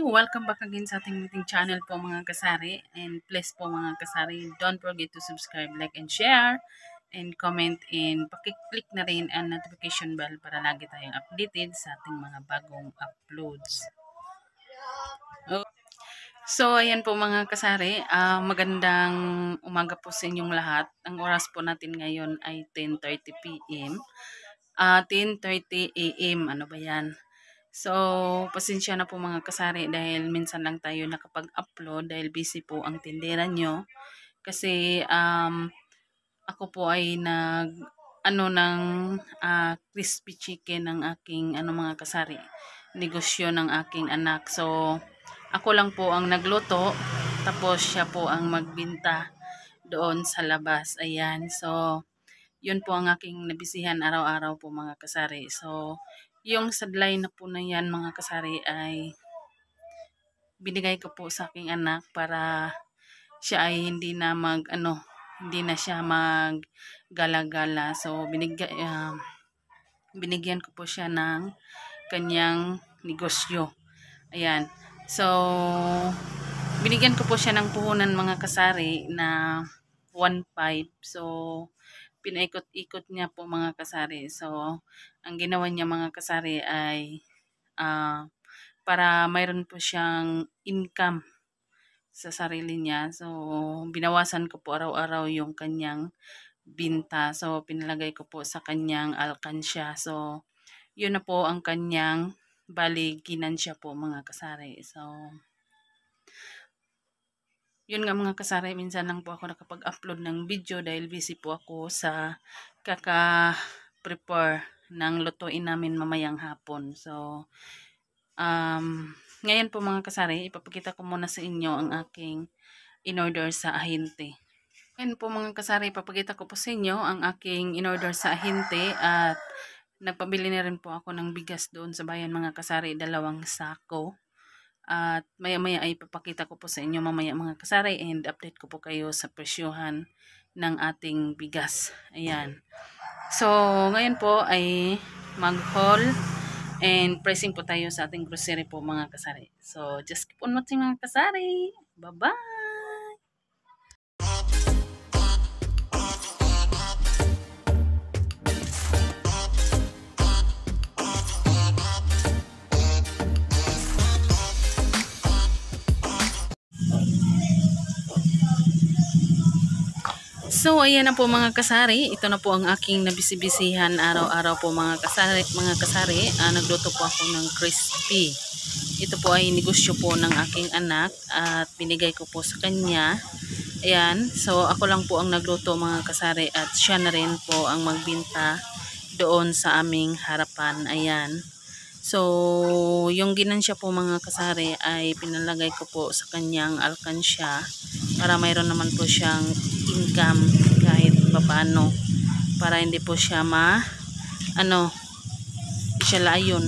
Welcome back again sa ating meeting channel po mga kasari. And please po mga kasari, don't forget to subscribe, like, and share, and comment, and pakiclick na rin ang notification bell para lagi tayong updated sa ating mga bagong uploads. So, ayan po mga kasari, magandang umaga po sa inyong lahat. Ang oras po natin ngayon ay 10:30 p.m. 10:30 a.m. Ano ba yan? So, pasensya na po mga kasari dahil minsan lang tayo nakapag-upload dahil busy po ang tindera nyo. Kasi ako po ay ng crispy chicken ng aking mga kasari. Negosyo ng aking anak. So, ako lang po ang nagluto. Tapos siya po ang magbinta doon sa labas. Ayan. So, yun po ang aking nabisihan araw-araw po mga kasari. So, yung sadlay na po na yan mga kasari ay binigay ko po sa aking anak para siya ay hindi na hindi na siya mag-gala-gala. So, binigyan ko po siya ng kanyang negosyo. Ayan. So, binigyan ko po siya ng puhunan mga kasari na 1.5. So, pinaikot-ikot niya po mga kasari. So, ang ginawa niya mga kasari ay para mayroon po siyang income sa sarili niya. So, binawasan ko po araw-araw yung kanyang binta. So, pinalagay ko po sa kanyang alkansya. So, yun na po ang kanyang ginansya po mga kasari. So, yun nga mga kasari, minsan lang po ako nakapag-upload ng video dahil busy po ako sa kaka-prepare ng lutuin namin mamayang hapon. So, ngayon po mga kasari, ipapakita ko muna sa inyo ang aking in-order sa ahente. Ngayon po mga kasari, ipapakita ko po sa inyo ang aking in-order sa ahente at nagpabili na rin po ako ng bigas doon sa bayan mga kasari, 2 sako. At maya-maya ay ipapakita ko po sa inyo mamaya mga kasari and update ko po kayo sa presyuhan ng ating bigas. Ayan. So, ngayon po ay mag-haul and pricing po tayo sa ating grocery po mga kasari. So, just keep on watching mga kasari. Bye-bye! So, ayan na po mga kasari. Ito na po ang aking nabisibisihan araw-araw po mga kasari. Nagluto po ako ng crispy. Ito po ay negosyo po ng aking anak at binigay ko po sa kanya. Ayan. So, ako lang po ang nagluto mga kasari at siya na rin po ang magbinta doon sa aming harapan. Ayan. So, yung ginansya po mga kasari ay pinalagay ko po sa kanyang alkansya para mayroon naman po siyang income kahit papaano para hindi po siya siya layon.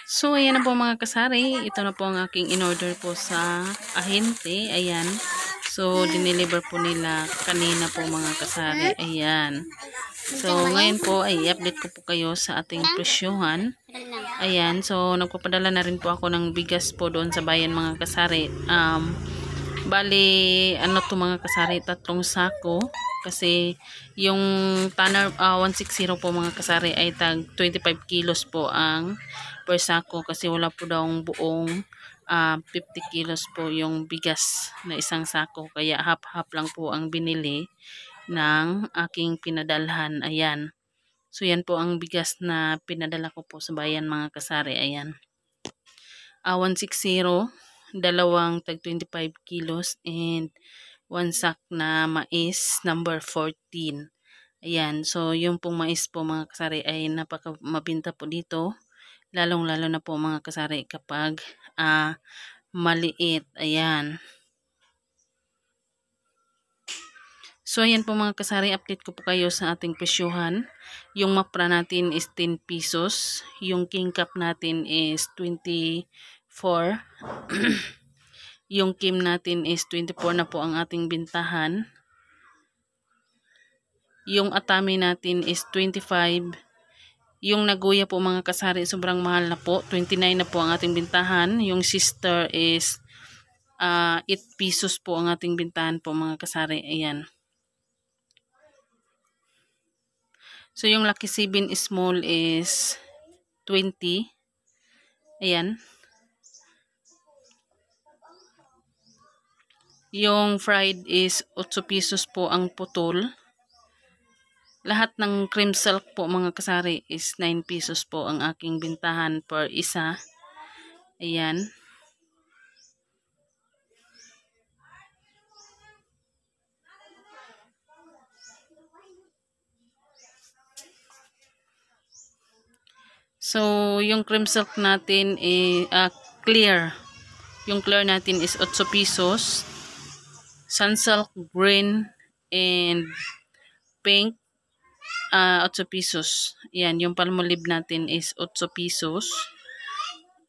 So, ayan na po mga kasari. Ito na po ang aking in-order po sa ahente. Ayan. So, dineliver po nila kanina po mga kasari. Ayan. So, ngayon po ay i-update ko po kayo sa ating presyuhan. Ayan. So, nagpapadala na rin po ako ng bigas po doon sa bayan mga kasari. Bali, to mga kasari, 3 sako. Kasi, yung Tanner 160 po mga kasari ay tag 25 kilos po ang per sako. Kasi wala po daw buong 50 kilos po yung bigas na isang sako. Kaya half-half lang po ang binili ng aking pinadalhan. Ayan. So, yan po ang bigas na pinadala ko po sa bayan mga kasari. Ayan. 160, 2 tag 25 kilos and 1 sack na mais number 14. Ayan. So, yung pong mais po mga kasari ay napaka mabinta po dito. Lalong-lalo na po mga kasari kapag maliit. Ayan. So, ayan po mga kasari, update ko po kayo sa ating presyuhan. Yung mapra natin is 10 pesos. Yung king cup natin is 24. Yung kim natin is 24 na po ang ating bintahan. Yung atami natin is 25. Yung Nagoya po mga kasari, sobrang mahal na po. 29 na po ang ating bintahan. Yung sister is 8 pesos po ang ating bintahan po mga kasari. Ayan. So yung Lucky 7 small is 20. Ayan. Yung fried is 8 pesos po ang putol. Lahat ng cream silk po mga kasari is 9 pesos po ang aking bintahan per isa. Ayan. So, yung cream silk natin is clear. Yung clear natin is 8 pesos. Sunsilk green and pink 8 pesos. Ayan, yung Palmolive natin is 8 pesos.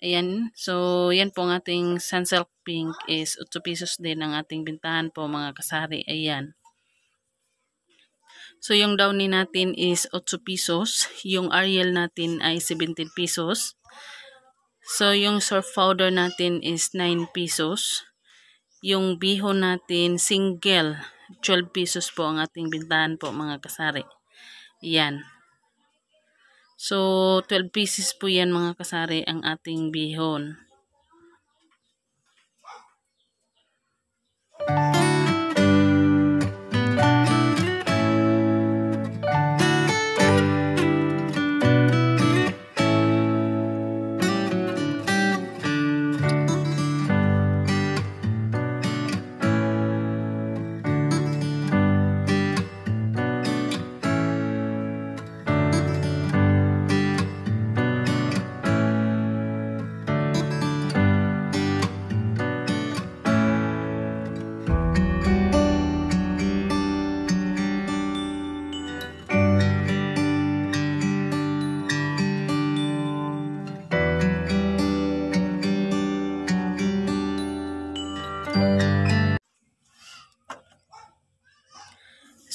Ayan, so yan po ang ating Sunsilk pink is 8 pesos din ang ating bintahan po mga kasari. Ayan. So yung downy natin is 8 pesos. Yung Ariel natin ay 17 pesos. So yung surf powder natin is 9 pesos. Yung bihon natin single 12 pesos po ang ating bintahan po mga kasari. Yan. So 12 pieces po yan mga kasari ang ating bihon.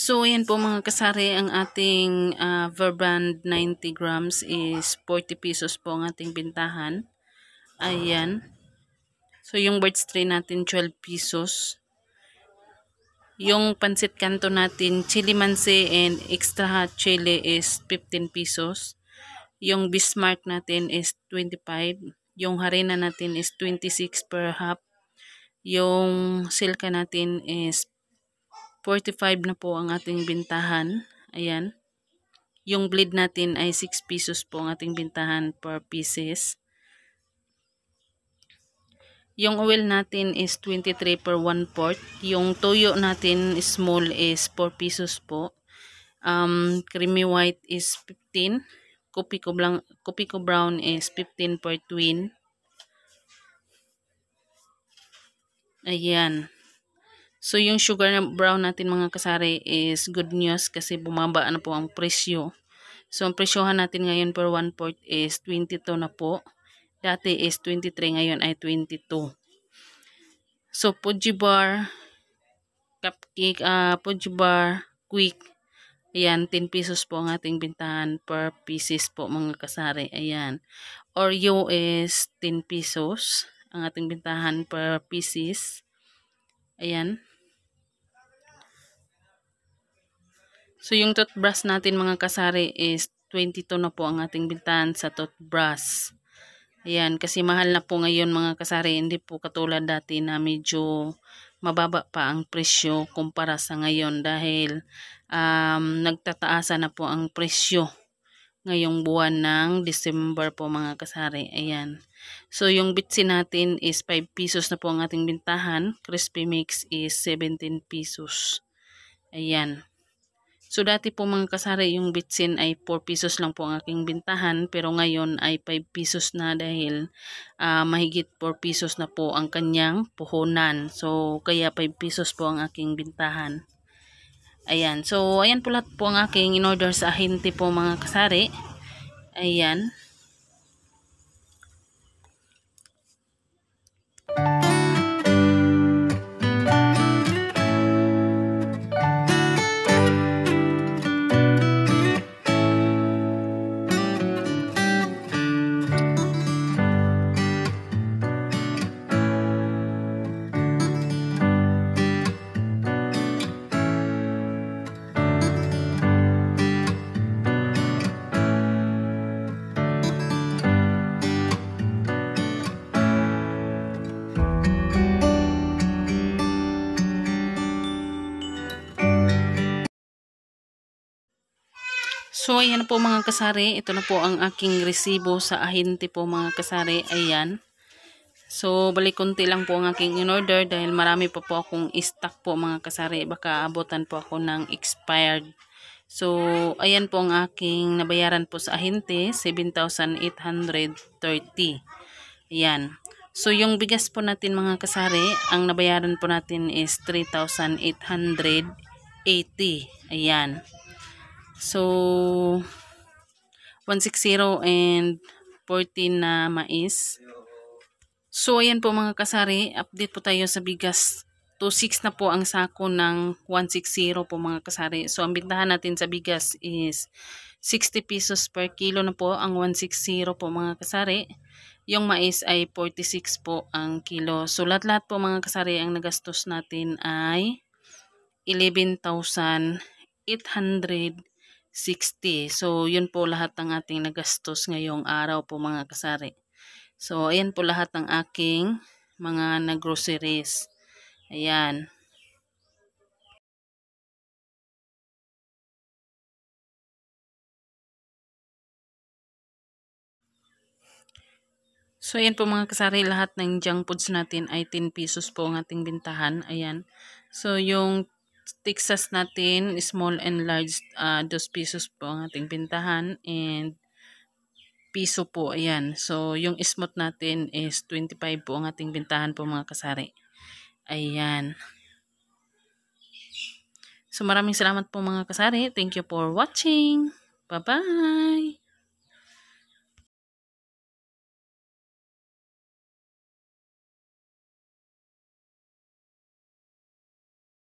So, ayan po mga kasari, ang ating Verband 90 grams is 40 pesos po ang ating bintahan. Ayan. So, yung Birds tray natin 12 pesos. Yung Pansit Canton natin, Chili Mansi and Extra Hot Chili is 15 pesos. Yung Bismarck natin is 25. Yung Harina natin is 26 per half. Yung Silka natin is 45 na po ang ating bintahan. Ayan. Yung bleed natin ay 6 pesos po ang ating bintahan per pieces. Yung oil natin is 23 per 1/4. Yung toyo natin small is 4 pesos po. Creamy white is 15. Kopi ko brown is 15 per twin. Ayan. So, yung sugar brown natin mga kasari is good news kasi bumaba na po ang presyo. So, ang presyohan natin ngayon per 1/4 is 22 na po. Dati is 23, ngayon ay 22. So, Fuji bar, cupcake, Fuji bar, quick. Ayan, 10 pesos po ang ating bintahan per pieces po mga kasari. Ayan. Oreo is 10 pesos ang ating bintahan per pieces. Ayan. So, yung toothbrush natin mga kasari is 22 na po ang ating bintahan sa toothbrush. Ayan, kasi mahal na po ngayon mga kasari. Hindi po katulad dati na medyo mababa pa ang presyo kumpara sa ngayon dahil nagtataasa na po ang presyo ngayong buwan ng December po mga kasari. Ayan. So, yung bitsi natin is 5 pesos na po ang ating bintahan. Crispy mix is 17 pesos. Ayan. So, dati po mga kasari, yung bitsin ay 4 pesos lang po ang aking bintahan. Pero ngayon ay 5 pesos na dahil mahigit 4 pesos na po ang kanyang puhunan. So, kaya 5 pesos po ang aking bintahan. Ayan. So, ayan po lahat po ang aking in-order sa ahente po mga kasari. Ayan. So, ayan po mga kasari. Ito na po ang aking resibo sa ahente po mga kasari. Ayan. So, balik konti lang po ang aking in-order dahil marami pa po akong stock po mga kasari. Baka abutan po ako ng expired. So, ayan po ang aking nabayaran po sa ahente, 7,830. Ayan. So, yung bigas po natin mga kasari, ang nabayaran po natin is 3,880. Ayan. So, 160 and 14 na mais. So, ayan po mga kasari, update po tayo sa bigas. 2.6 na po ang sako ng 160 po mga kasari. So, ang bintahan natin sa bigas is 60 pesos per kilo na po ang 160 po mga kasari. Yung mais ay 46 po ang kilo. So, lahat-lahat po mga kasari, ang nagastos natin ay 11,860. So, yun po lahat ng ating nagastos ngayong araw po mga kasari. So, ayan po lahat ng aking mga nag-groceries. Ayan. So, ayan po mga kasari, lahat ng junk foods natin ay 10 pesos po ang ating bintahan. Ayan. So, yung Texas natin, small and large, 2 pesos po ang ating bintahan. And piso po, ayan. So, yung smooth natin is 25 po ang ating bintahan po mga kasari. Ayan. So, maraming salamat po mga kasari. Thank you for watching. Bye-bye!